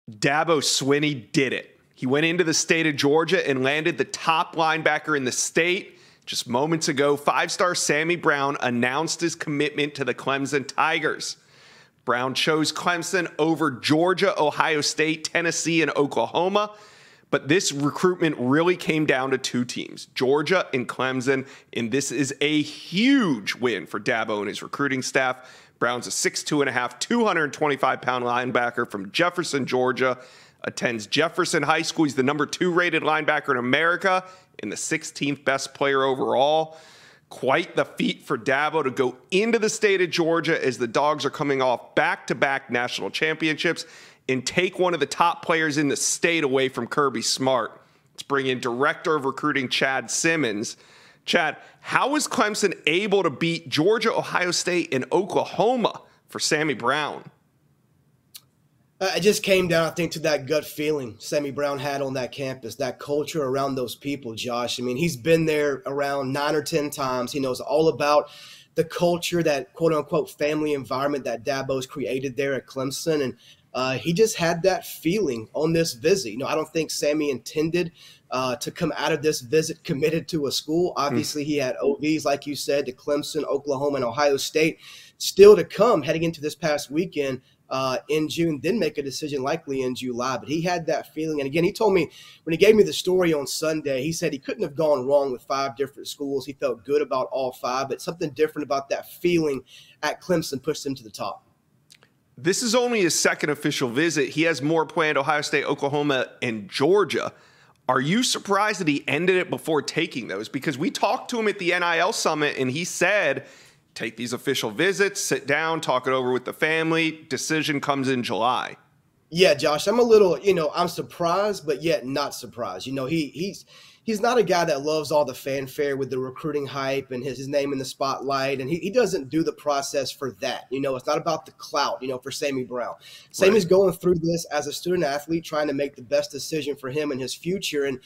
Dabo Swinney did it. He went into the state of Georgia and landed the top linebacker in the state. Just moments ago, five-star Sammy Brown announced his commitment to the Clemson Tigers. Brown chose Clemson over Georgia, Ohio State, Tennessee, and Oklahoma. But this recruitment really came down to two teams, Georgia and Clemson, and this is a huge win for Dabo and his recruiting staff. Brown's a 6'2.5", 225-pound linebacker from Jefferson, Georgia, attends Jefferson High School. He's the number 2 rated linebacker in America and the 16th best player overall. Quite the feat for Dabo to go into the state of Georgia as the Dogs are coming off back-to-back national championships and take one of the top players in the state away from Kirby Smart. Let's bring in Director of Recruiting Chad Simmons. Chad, how was Clemson able to beat Georgia, Ohio State, and Oklahoma for Sammy Brown? It just came down, I think, to that gut feeling Sammy Brown had on that campus, that culture around those people, Josh. I mean, he's been there around 9 or 10 times. He knows all about the culture, that quote-unquote family environment that Dabo's created there at Clemson. And he just had that feeling on this visit. I don't think Sammy intended to come out of this visit committed to a school. Obviously, he had OVs, like you said, to Clemson, Oklahoma, and Ohio State still to come heading into this past weekend in June, then make a decision likely in July. But he had that feeling. And again, he told me when he gave me the story on Sunday, he said he couldn't have gone wrong with 5 different schools. He felt good about all 5, but something different about that feeling at Clemson pushed him to the top. This is only his second official visit. He has more planned: Ohio State, Oklahoma, and Georgia. Are you surprised that he ended it before taking those? Because we talked to him at the NIL Summit, and he said, take these official visits, sit down, talk it over with the family. Decision comes in July. Yeah, Josh, I'm a little, I'm surprised, but yet not surprised. He's not a guy that loves all the fanfare with the recruiting hype and his name in the spotlight. And he doesn't do the process for that. It's not about the clout, for Sammy Brown. Sammy's going through this as a student athlete, trying to make the best decision for him and his future. And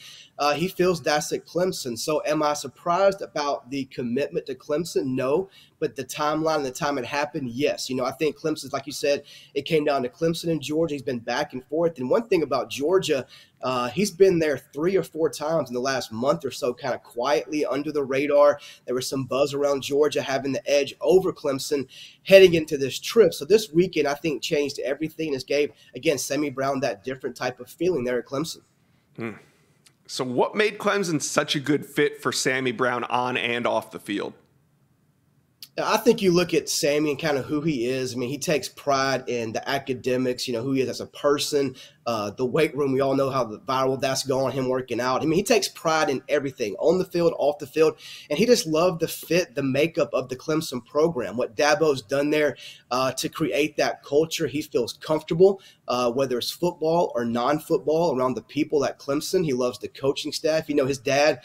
he feels that's at Clemson. So am I surprised about the commitment to Clemson? No. But the timeline and the time it happened, yes. I think Clemson's, like you said, it came down to Clemson and Georgia. He's been back and forth. And one thing about Georgia, he's been there 3 or 4 times in the last month or so, kind of quietly under the radar. There was some buzz around Georgia having the edge over Clemson heading into this trip. So this weekend, I think, changed everything. This gave, again, Sammy Brown that different type of feeling there at Clemson. So what made Clemson such a good fit for Sammy Brown on and off the field? I think you look at Sammy and kind of who he is. I mean, he takes pride in the academics, who he is as a person, the weight room. We all know how viral that's gone, him working out. I mean, he takes pride in everything, on the field, off the field, and he just loved the fit, the makeup of the Clemson program, what Dabo's done there to create that culture. He feels comfortable, whether it's football or non-football, around the people at Clemson. He loves the coaching staff. His dad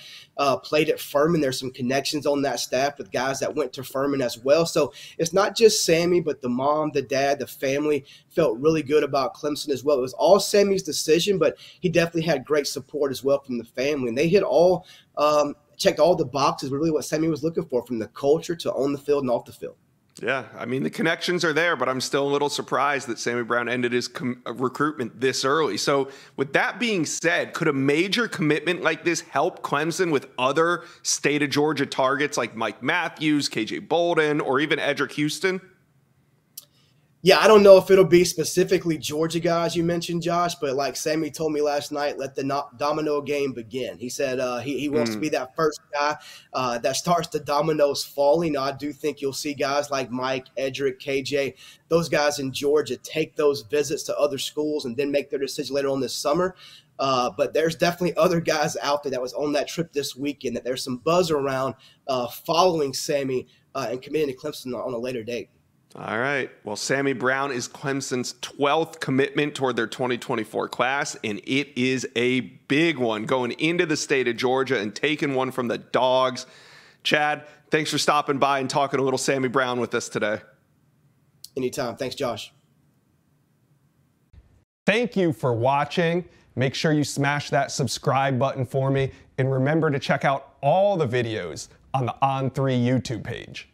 played at Furman. There's some connections on that staff with guys that went to Furman as well. So it's not just Sammy, but the mom, the dad, the family felt really good about Clemson as well. It was all Sammy's decision, but he definitely had great support as well from the family. And they hit all, checked all the boxes, really what Sammy was looking for, from the culture to on the field and off the field. Yeah, I mean, the connections are there, but I'm still a little surprised that Sammy Brown ended his recruitment this early. So with that being said, could a major commitment like this help Clemson with other state of Georgia targets like Mike Matthews, KJ Bolden, or even Edric Houston? Yeah, I don't know if it'll be specifically Georgia guys you mentioned, Josh, but like Sammy told me last night, let the domino game begin. He said he wants to be that first guy that starts the dominoes falling. I do think you'll see guys like Mike, Edric, KJ, those guys in Georgia take those visits to other schools and then make their decision later on this summer. But there's definitely other guys out there that was on that trip this weekend that there's some buzz around following Sammy and committing to Clemson on a later date. All right. Well, Sammy Brown is Clemson's 12th commitment toward their 2024 class, and it is a big one, going into the state of Georgia and taking one from the Dogs. Chad, thanks for stopping by and talking a little Sammy Brown with us today. Anytime. Thanks, Josh. Thank you for watching. Make sure you smash that subscribe button for me, and remember to check out all the videos on the On3 YouTube page.